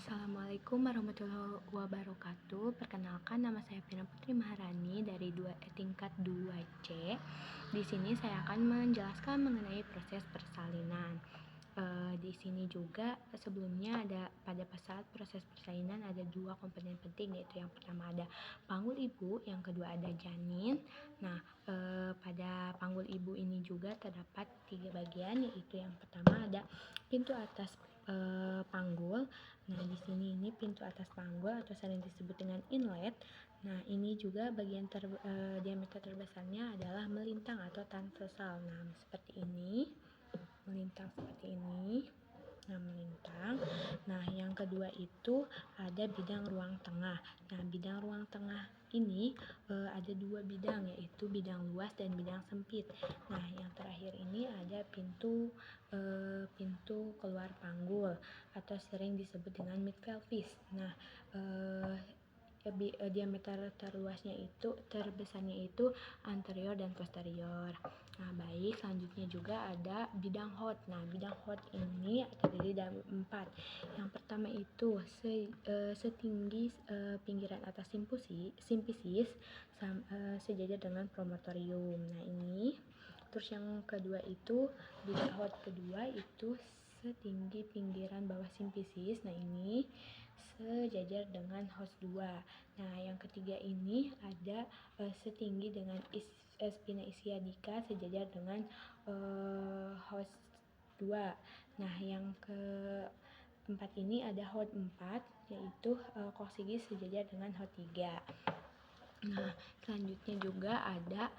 Assalamualaikum warahmatullahi wabarakatuh. Perkenalkan, nama saya Vina Putri Maharani dari tingkat 2C. Di sini saya akan menjelaskan mengenai proses persalinan. Di sini juga sebelumnya ada pada saat proses persalinan ada dua komponen penting, yaitu yang pertama ada panggul ibu, yang kedua ada janin. Nah, pada panggul ibu ini juga terdapat 3 bagian, yaitu yang pertama ada pintu atas panggul. Nah, di sini ini pintu atas panggul atau sering disebut dengan inlet. Nah, ini juga bagian diameter terbesarnya adalah melintang atau transversal. Nah, seperti ini. Melintang seperti ini. Nah, melintang. Nah, yang kedua itu ada bidang ruang tengah. Nah, bidang ruang tengah ini ada dua bidang, yaitu bidang luas dan bidang sempit. Nah, yang terakhir ini ada pintu keluar panggul atau sering disebut dengan mid pelvis. Nah, diameter terbesarnya itu anterior dan posterior. Nah, baik, selanjutnya juga ada bidang hot. Nah, bidang hot ini terdiri dari 4. Yang pertama itu setinggi pinggiran atas simfisis sejajar dengan promontorium. Nah, ini. Terus yang kedua itu bidang hot kedua itu setinggi pinggiran bawah simfisis. Nah, ini sejajar dengan host 2. Nah, yang ketiga ini ada setinggi dengan spina ischiadica sejajar dengan host 2. Nah, yang keempat ini ada hot 4, yaitu koksigis sejajar dengan hot 3. Nah, selanjutnya juga ada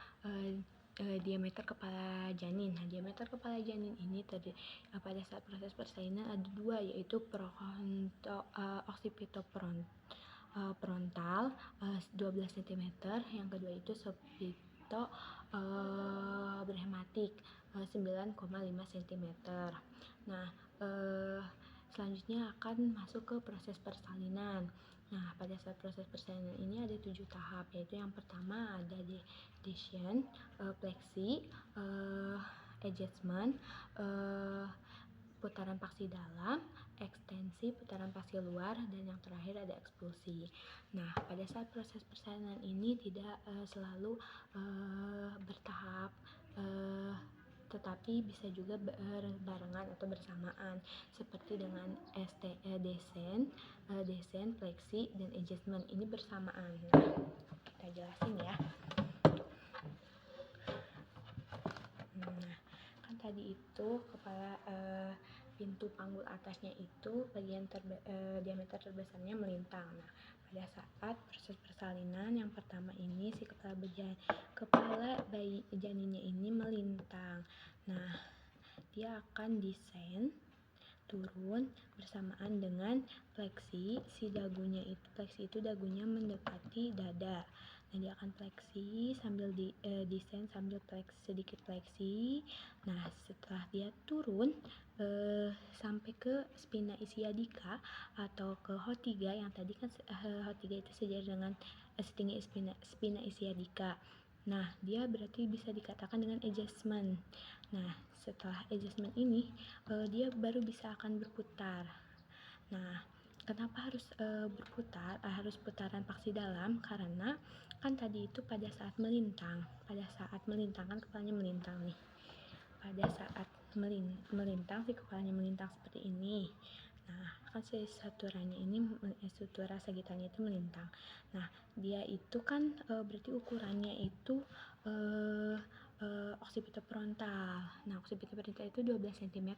diameter kepala janin. Nah, diameter kepala janin ini pada saat proses persalinan ada 2, yaitu occipito-frontal 12 cm, yang kedua itu subcipito-brachmatic 9,5 cm. Nah, selanjutnya akan masuk ke proses persalinan. Nah, pada saat proses persalinan ini ada 7 tahap, yaitu yang pertama ada descent, fleksi, adjustment, putaran paksi dalam, ekstensi, putaran paksi luar, dan yang terakhir ada ekspulsi. Nah, pada saat proses persalinan ini tidak selalu bertahap, tetapi bisa juga berbarengan atau bersamaan, seperti dengan descent, fleksi, dan adjustment ini bersamaan. Nah, kita jelasin ya. Nah, kan tadi itu kepala pintu panggul atasnya itu bagian diameter terbesarnya melintang. Nah, pada saat proses persalinan yang pertama ini si kepala bayi janinnya ini melintang. Nah, dia akan descend turun bersamaan dengan fleksi. Fleksi itu dagunya mendekati dada. Nah, dia akan fleksi sambil descend sambil sedikit fleksi. Nah, setelah dia turun sampai ke spina ischiadica atau ke hot 3, yang tadi kan hot 3 itu sejajar dengan setinggi spina ischiadica. Nah, dia berarti bisa dikatakan dengan adjustment. Nah, setelah adjustment ini dia baru bisa akan berputar. Nah, kenapa harus berputar? Harus putaran paksi dalam karena kan tadi itu pada saat melintang kan kepalanya melintang nih. Pada saat melintang si kepalanya melintang seperti ini. Nah, kan si struktura sagittalnya itu melintang. Nah, dia itu kan berarti ukurannya itu occipitofrontal. Nah, occipitofrontal itu 12 cm.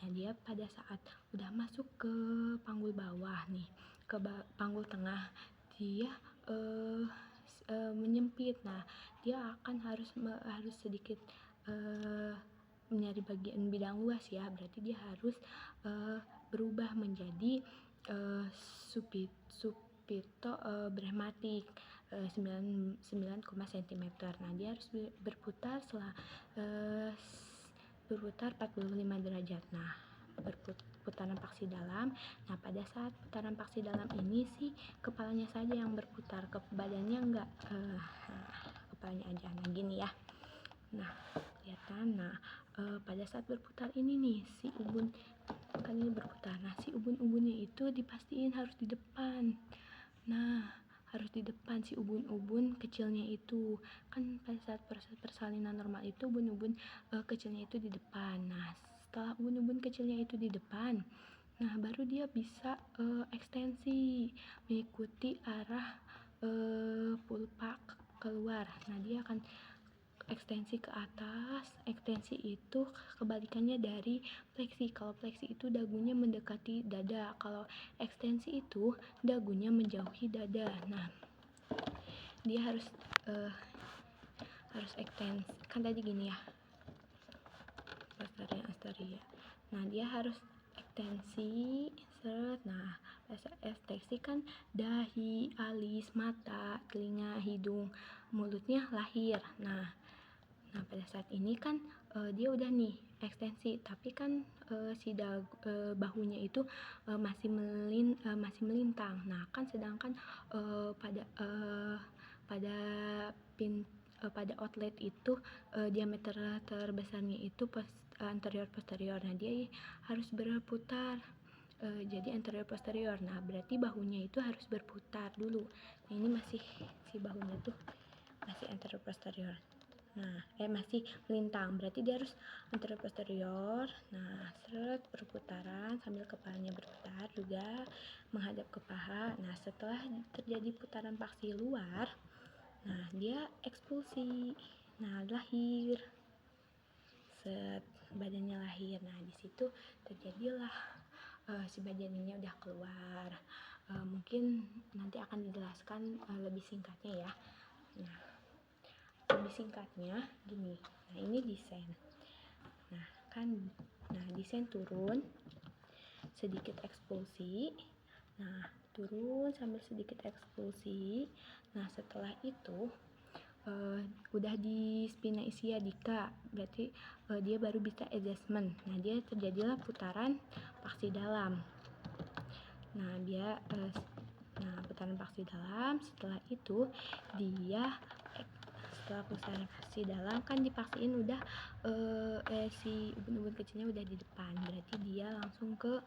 Nah, dia pada saat udah masuk ke panggul bawah nih, ke panggul tengah, dia menyempit. Nah, dia akan harus sedikit mencari bagian bidang luas ya. Berarti dia harus berubah menjadi subpito-brachmatic 9 cm. Nah, dia harus berputar berputar 45 derajat. Nah, putaran paksi dalam. Nah, pada saat putaran paksi dalam ini sih kepalanya saja yang berputar, badannya enggak, kepalanya aja. Nah, gini ya. Nah, kelihatan. Nah, pada saat berputar ini nih si ubun kan ini berputar. Nah si ubun-ubunnya itu dipastiin harus di depan. Nah harus di depan si ubun-ubun kecilnya itu kan pada saat proses persalinan normal itu ubun-ubun kecilnya itu di depan. Nah setelah ubun-ubun kecilnya itu di depan, nah baru dia bisa ekstensi mengikuti arah pulpa keluar. Nah dia akan ekstensi ke atas. Ekstensi itu kebalikannya dari fleksi. Kalau fleksi itu dagunya mendekati dada, kalau ekstensi itu dagunya menjauhi dada. Nah dia harus ekstensi kan tadi gini ya, Asteria. Nah dia harus ekstensi seret. Nah ekstensi kan dahi, alis, mata, telinga, hidung, mulutnya lahir. Nah pada saat ini kan dia udah nih ekstensi, tapi kan si bahunya itu masih melintang. Nah kan sedangkan pada pada outlet itu diameter terbesarnya itu anterior posterior. Nah dia harus berputar jadi anterior posterior. Nah berarti bahunya itu harus berputar dulu. Nah ini masih si bahunya tuh masih anterior posterior. Nah masih melintang, berarti dia harus anterior posterior. Nah seret perputaran sambil kepalanya berputar juga menghadap ke paha. Nah setelah terjadi putaran paksi luar, nah dia ekspulsi. Nah lahir, set badannya lahir. Nah di situ terjadilah si badannya udah keluar. Mungkin nanti akan dijelaskan lebih singkatnya ya. Nah lebih singkatnya gini. Nah ini desain. Nah desain turun sedikit ekspulsi. Nah turun sambil sedikit ekspulsi. Nah setelah itu udah di spina ischiadica, berarti dia baru bisa adjustment. Nah dia terjadilah putaran paksi dalam. Nah dia putaran paksi dalam. Setelah itu dia setelah putaran paksi dalam kan dipaksiin udah si ubun-ubun kecilnya udah di depan, berarti dia langsung ke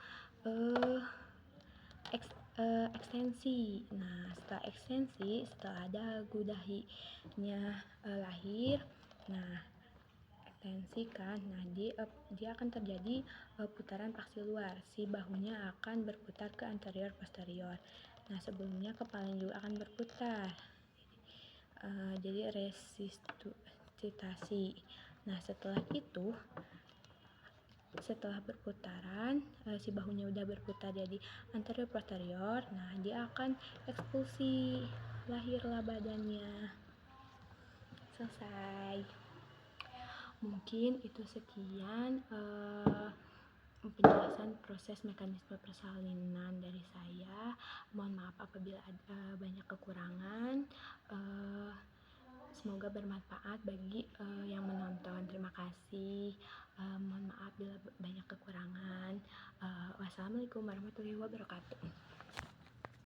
ekstensi. Nah setelah ekstensi, setelah dagu dahinya lahir, nah ekstensi kan, nah dia akan terjadi putaran paksi luar. Si bahunya akan berputar ke anterior posterior. Nah sebelumnya kepalanya juga akan berputar. Jadi resusitasi. Nah setelah itu, setelah berputaran si bahunya udah berputar jadi anterior posterior. Nah dia akan ekspulsi, lahirlah badannya. Selesai. Mungkin itu sekian penjelasan proses mekanisme persalinan dari saya. Mohon maaf apabila ada banyak kekurangan. Semoga bermanfaat bagi yang menonton. Terima kasih. Mohon maaf bila banyak kekurangan. Wassalamualaikum warahmatullahi wabarakatuh.